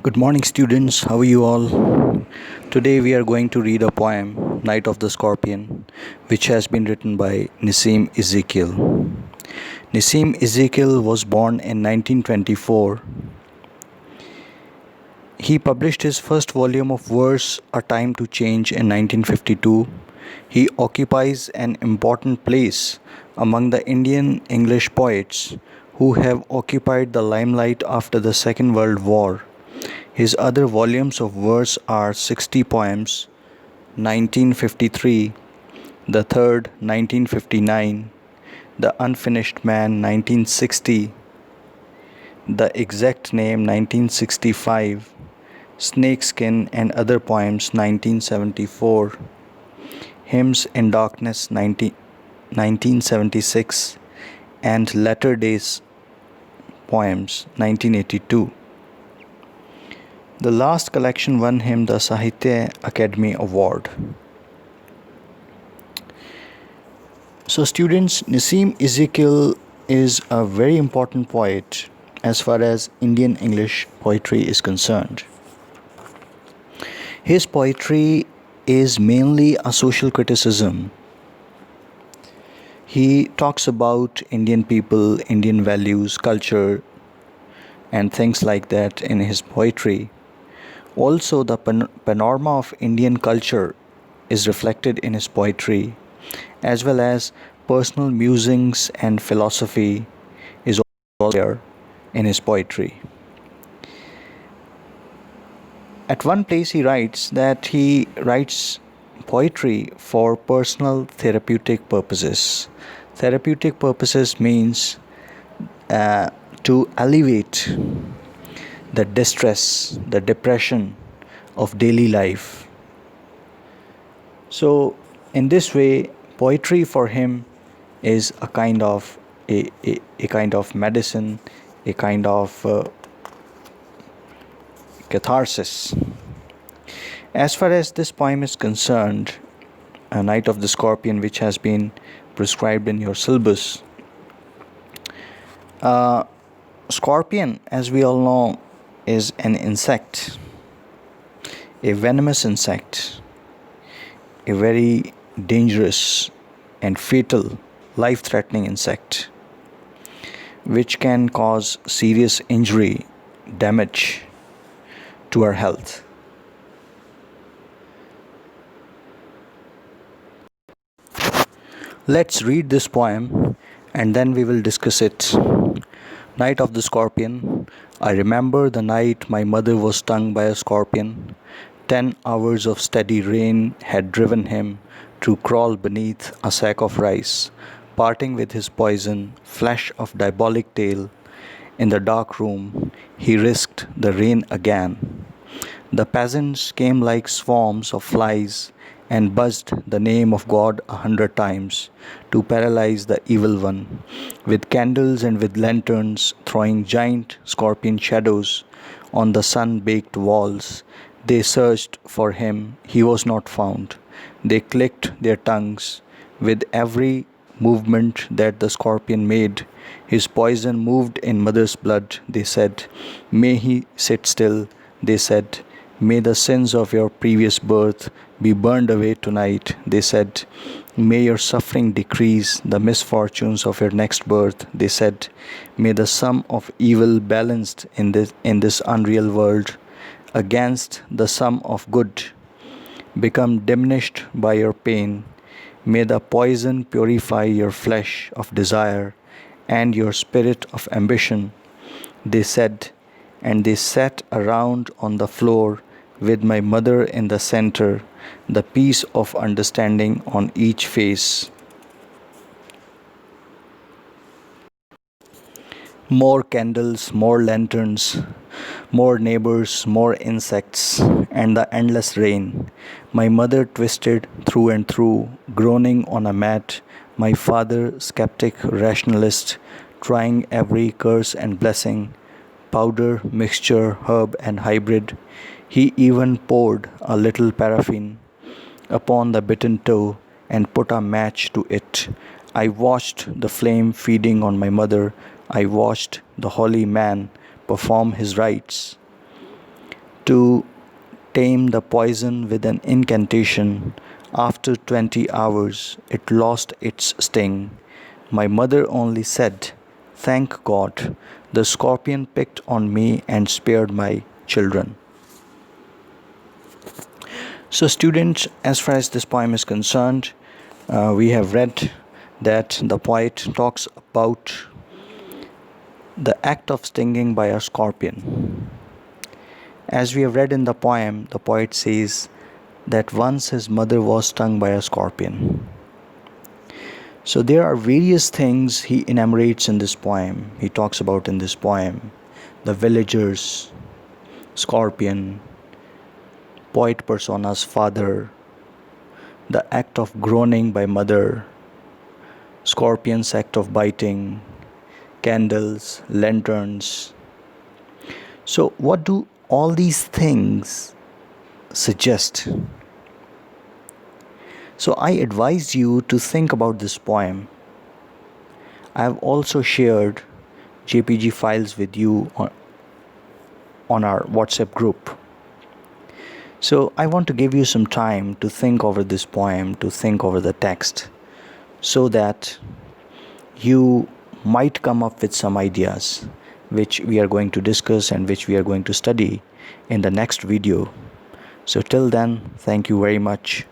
Good morning, students. How are you all? Today we are going to read a poem, Night of the Scorpion, which has been written by Nissim Ezekiel. Nissim Ezekiel was born in 1924. He published his first volume of verse, A Time to Change, in 1952. He occupies an important place among the Indian English poets who have occupied the limelight after the Second World War. His other volumes of verse are 60 Poems, 1953, The Third, 1959, The Unfinished Man, 1960, The Exact Name, 1965, Snakeskin and Other Poems, 1974, Hymns in Darkness, 1976, and Latter Days Poems, 1982. The last collection won him the Sahitya Academy Award. So students, Nissim Ezekiel is a very important poet as far as Indian English poetry is concerned. His poetry is mainly a social criticism. He talks about Indian people, Indian values, culture, and things like that in his poetry. Also, the panorama of Indian culture is reflected in his poetry, as well as personal musings and philosophy is also there in his poetry. At one place, he writes that he writes poetry for personal therapeutic purposes. Therapeutic purposes means to alleviate the distress, the depression of daily life. So, in this way, poetry for him is a kind of medicine, a kind of catharsis. As far as this poem is concerned, A Night of the Scorpion, which has been prescribed in your syllabus, scorpion, as we all know, is an insect, a venomous insect, a very dangerous and fatal, life-threatening insect, which can cause serious injury, damage to our health. Let's read this poem and then we will discuss it. Night of the Scorpion. I remember the night my mother was stung by a scorpion. 10 hours of steady rain had driven him to crawl beneath a sack of rice, parting with his poison, flash of diabolic tail. In the dark room, he risked the rain again. The peasants came like swarms of flies and buzzed the name of God 100 times to paralyze the evil one, with candles and with lanterns throwing giant scorpion shadows on the sun-baked walls. They searched for him, he was not found. They clicked their tongues with every movement that the scorpion made. His poison moved in mother's blood, they said. May he sit still, they said. May the sins of your previous birth be burned away tonight, they said. May your suffering decrease the misfortunes of your next birth, they said. May the sum of evil balanced in this unreal world against the sum of good become diminished by your pain. May the poison purify your flesh of desire and your spirit of ambition, they said, and they sat around on the floor with my mother in the center, the peace of understanding on each face. More candles, more lanterns, more neighbors, more insects, and the endless rain. My mother twisted through and through, groaning on a mat. My father, skeptic, rationalist, trying every curse and blessing, powder, mixture, herb, and hybrid. He even poured a little paraffin upon the bitten toe and put a match to it. I watched the flame feeding on my mother. I watched the holy man perform his rites. to tame the poison with an incantation. After 20 hours, it lost its sting. My mother only said, "Thank God, the scorpion picked on me and spared my children." So, students, as far as this poem is concerned, we have read that the poet talks about the act of stinging by a scorpion. As we have read in the poem, the poet says that once his mother was stung by a scorpion. So there are various things he enumerates in this poem. He talks about in this poem the villagers, scorpion, poet persona's father, the act of groaning by mother, scorpion's act of biting, candles, lanterns. So, what do all these things suggest? So, I advise you to think about this poem. I have also shared JPG files with you on our WhatsApp group. So, I want to give you some time to think over this poem, to think over the text, so that you might come up with some ideas which we are going to discuss and which we are going to study in the next video. So till then, thank you very much.